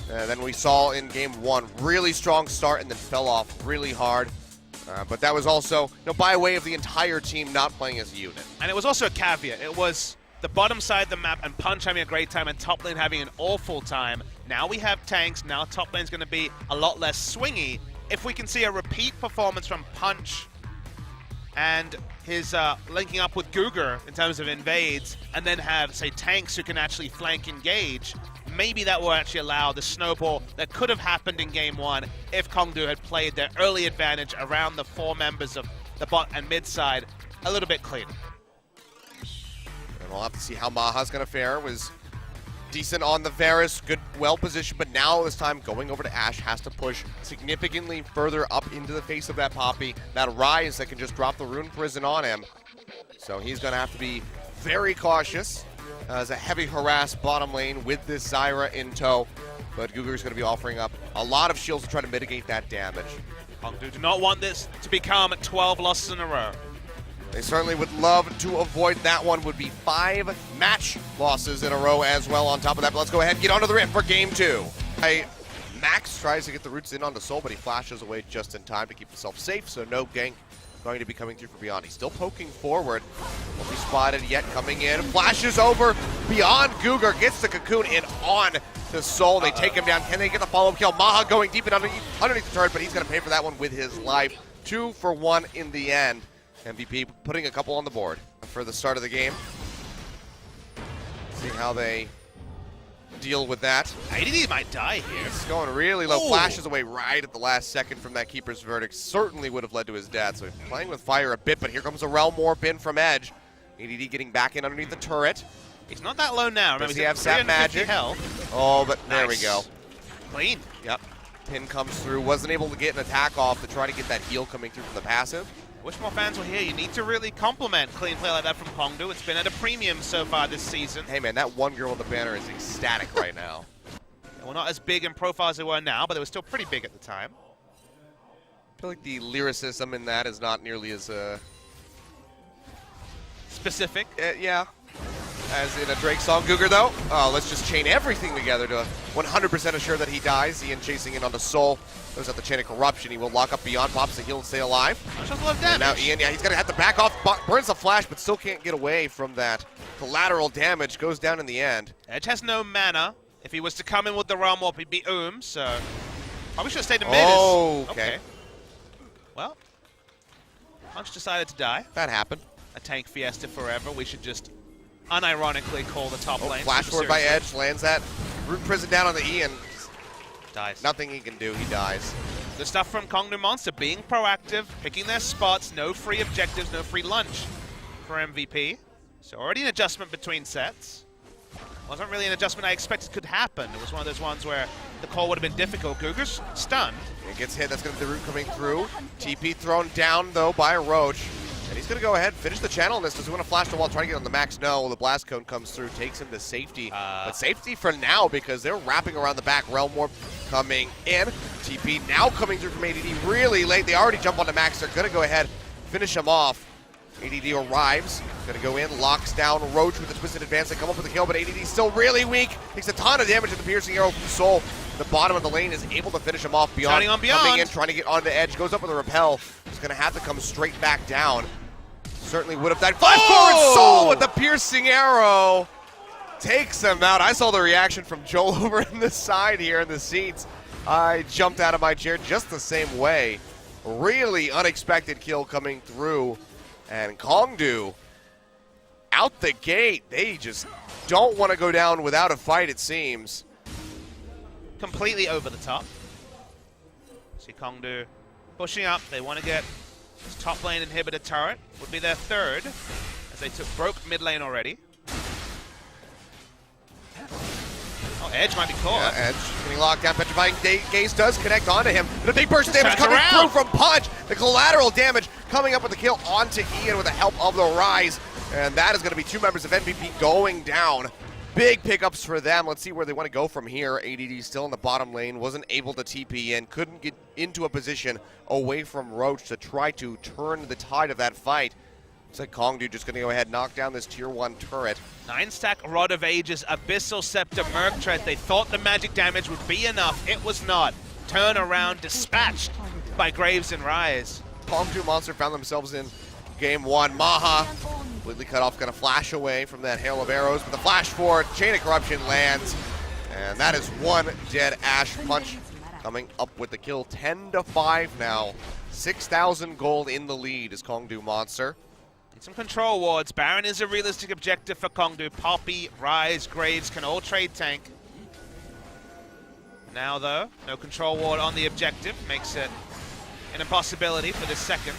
than we saw in game 1. Really strong start and then fell off really hard. But that was also by way of the entire team not playing as a unit. And it was also a caveat. It was the bottom side of the map and Punch having a great time and top lane having an awful time. Now we have tanks. Now top lane's going to be a lot less swingy. If we can see a repeat performance from Punch and his linking up with Guger in terms of invades, and then have, say, tanks who can actually flank engage, maybe that will actually allow the snowball that could have happened in game 1 if Kongdoo had played their early advantage around the 4 members of the bot and mid side a little bit cleaner. And we'll have to see how Maha's going to fare. Was decent on the Varus, good, well positioned, but now this time going over to Ashe, has to push significantly further up into the face of that Poppy. That Rise that can just drop the Rune Prison on him. So he's going to have to be very cautious as a heavy harass bottom lane with this Zyra in tow. But Guger's going to be offering up a lot of shields to try to mitigate that damage. Kongdoo do not want this to become 12 losses in a row. They certainly would love to avoid that one. Would be 5 match losses in a row as well on top of that. But let's go ahead and get onto the Rift for game 2. Max tries to get the roots in onto Soul, but he flashes away just in time to keep himself safe, so no gank going to be coming through for Beyond. He's still poking forward. Won't be spotted yet, coming in. Flashes over Beyond. Guger gets the cocoon in on to Soul. They take him down. Can they get the follow-up kill? Maha going deep and underneath the turret, but he's going to pay for that one with his life. 2 for 1 in the end. MVP putting a couple on the board for the start of the game. See how they deal with that. ADD might die here. It's going really low. Ooh. Flashes away right at the last second from that Keeper's Verdict. Certainly would have led to his death. So he's playing with fire a bit, but here comes a Realm Warp in from Edge. ADD getting back in underneath the turret. He's not that low now. Remember, Does he have Sap Magic? Health. Oh, but there we go. Clean. Yep. Pin comes through. Wasn't able to get an attack off to try to get that heal coming through from the passive. Wish more fans were here. You need to really compliment clean play like that from Kongdoo. It's been at a premium so far this season. Hey man, that one girl with the banner is ecstatic right now. Well, not as big in profile as they were now, but they were still pretty big at the time. I feel like the lyricism in that is not nearly as specific. Yeah, as in a Drake song. Guger though, let's just chain everything together to 100% assure that he dies. Ian chasing in onto Soul. Goes out the chain of corruption. He will lock up Beyond, pops the heal and stay alive. That's just a lot of damage. And now Ian, yeah, he's gonna have to back off. Burns the flash, but still can't get away from that collateral damage. Goes down in the end. Edge has no mana. If he was to come in with the Realm Warp, he'd be so probably should have stayed in mid. Oh, okay. Well, Punch decided to die. That happened. A tank fiesta forever. We should just unironically call the top lane. Flash forward by Edge, lands that Root Prison down on the Ian. Dies. Nothing he can do, he dies. The stuff from Kongdoo Monster, being proactive, picking their spots, no free objectives, no free lunch for MVP. So already an adjustment between sets. Wasn't really an adjustment I expected could happen. It was one of those ones where the call would have been difficult. Guger's stunned. It gets hit, that's going to be the Root coming through. TP thrown down though by Roach. And he's going to go ahead and finish the channel on this. Does he want to flash the wall, try to get on the max? No, the blast cone comes through, takes him to safety. But safety for now because they're wrapping around the back. Realm Warp coming in. TP now coming through from ADD really late. They already jump onto max. They're going to go ahead, finish him off. ADD arrives, going to go in, locks down Roach with a twisted advance. They come up with a kill, but ADD's still really weak. Takes a ton of damage to the piercing arrow from Soul. The bottom of the lane is able to finish him off. Beyond on Beyond. Coming in, trying to get onto Edge. Goes up with a repel. He's going to have to come straight back down. Certainly would have died. Flash forward, Soul with the piercing arrow. Takes him out. I saw the reaction from Joel over in the side here in the seats. I jumped out of my chair just the same way. Really unexpected kill coming through. And Kongdoo out the gate. They just don't want to go down without a fight, it seems. Completely over the top. See Kongdoo pushing up. They want to get this top lane inhibitor turret. Would be their third, as they broke mid lane already. Oh, Edge might be caught. Yeah, Edge getting locked down. Petrifying Gaze does connect onto him. And a big burst damage coming through from Punch. The collateral damage coming up with the kill onto Ian with the help of the Rise. And that is going to be 2 members of MVP going down. Big pickups for them. Let's see where they want to go from here. ADD still in the bottom lane. Wasn't able to TP in. Couldn't get into a position away from Roach to try to turn the tide of that fight. Looks like Kongdoo just going to go ahead and knock down this tier 1 turret. 9-stack Rod of Ages, Abyssal Scepter, Merc Tread. They thought the magic damage would be enough. It was not. Turn around, dispatched by Graves and Rise. Kongdoo Monster found themselves in game 1. Maha, completely cut off, going to flash away from that hail of arrows, but the flash forward, Chain of Corruption lands, and that is one dead Ashe Punch coming up with the kill. 10-5 now. 6,000 gold in the lead is Kongdoo Monster. Need some control wards. Baron is a realistic objective for Kongdoo. Poppy, Rise, Graves can all trade tank. Now though, no control ward on the objective. Makes it an impossibility for this second.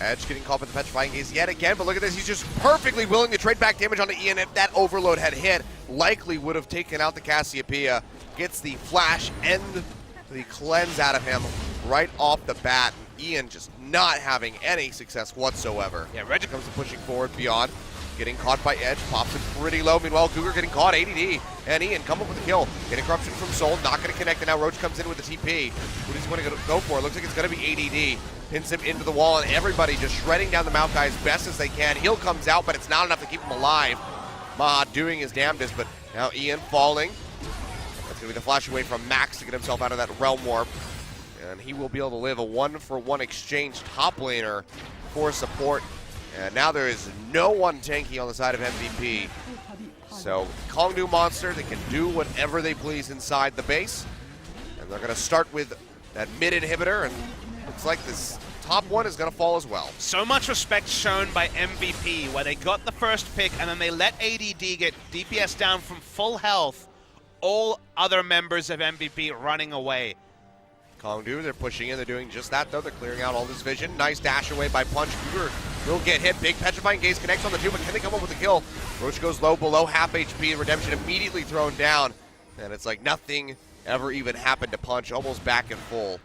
Edge getting caught with the Petrifying Gaze yet again, but look at this. He's just perfectly willing to trade back damage onto Ian. If that overload had hit, likely would have taken out the Cassiopeia. Gets the flash and the cleanse out of him right off the bat. Ian just not having any success whatsoever. Yeah, Reggie comes to pushing forward beyond. Getting caught by Edge, pops it pretty low. Meanwhile, Cougar getting caught, ADD. And Ian come up with a kill. Getting Corruption from Soul, not going to connect, and now Roach comes in with the TP. What is he going to go for? It looks like it's going to be ADD. Pins him into the wall, and everybody just shredding down the Maokai as best as they can. Heal comes out, but it's not enough to keep him alive. Maha doing his damnedest, but now Ian falling. That's going to be the flash away from Max to get himself out of that Realm Warp. And he will be able to live a 1-for-1 exchange top laner for support. And now there is no one tanky on the side of MVP. So Kongdoo Monster, they can do whatever they please inside the base. And they're going to start with that mid inhibitor, and looks like this top one is going to fall as well. So much respect shown by MVP, where they got the first pick and then they let ADD get DPS down from full health. All other members of MVP running away. Kongdoo, they're pushing in, they're doing just that though, they're clearing out all this vision. Nice dash away by Punch. Cougar will get hit, big Petrifying Gaze connects on the 2, but can they come up with a kill? Roach goes low, below half HP, Redemption immediately thrown down, and it's like nothing ever even happened to Punch, almost back in full.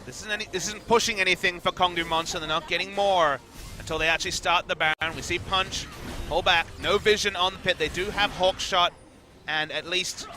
This isn't pushing anything for Kongdoo Monster, they're not getting more until they actually start the Baron. We see Punch, pull back, no vision on the pit, they do have Hawk Shot, and at least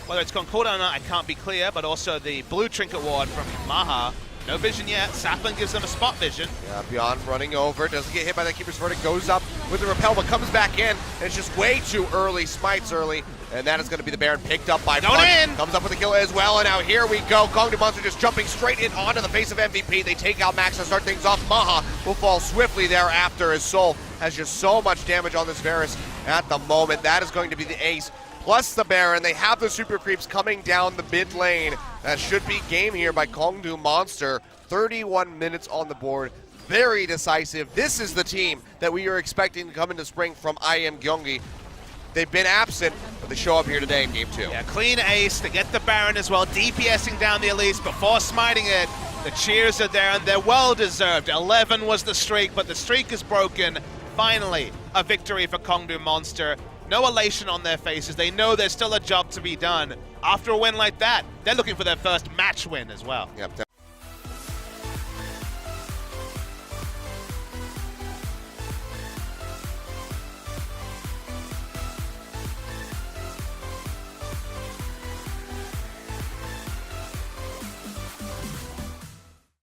whether it's gone cooldown or not, I can't be clear, but also the blue trinket ward from Maha. No vision yet. Sapling gives them a spot vision. Yeah, Beyond running over, doesn't get hit by that Keeper's Verdict, goes up with the repel, but comes back in, and it's just way too early, smites early, and that is going to be the Baron picked up by Punch. Comes up with a kill as well, and now here we go. Kongdoo Monster just jumping straight in onto the face of MVP. They take out Max and start things off. Maha will fall swiftly thereafter as Soul has just so much damage on this Varus at the moment. That is going to be the ace. Plus the Baron, they have the super creeps coming down the mid lane. That should be game here by Kongdoo Monster. 31 minutes on the board, very decisive. This is the team that we are expecting to come into spring from IM Gyeonggi. They've been absent, but they show up here today in game 2. Yeah, clean ace to get the Baron as well, DPSing down the Elise before smiting it. The cheers are there, and they're well deserved. 11 was the streak, but the streak is broken. Finally, a victory for Kongdoo Monster. No elation on their faces. They know there's still a job to be done. After a win like that, they're looking for their first match win as well. Yep,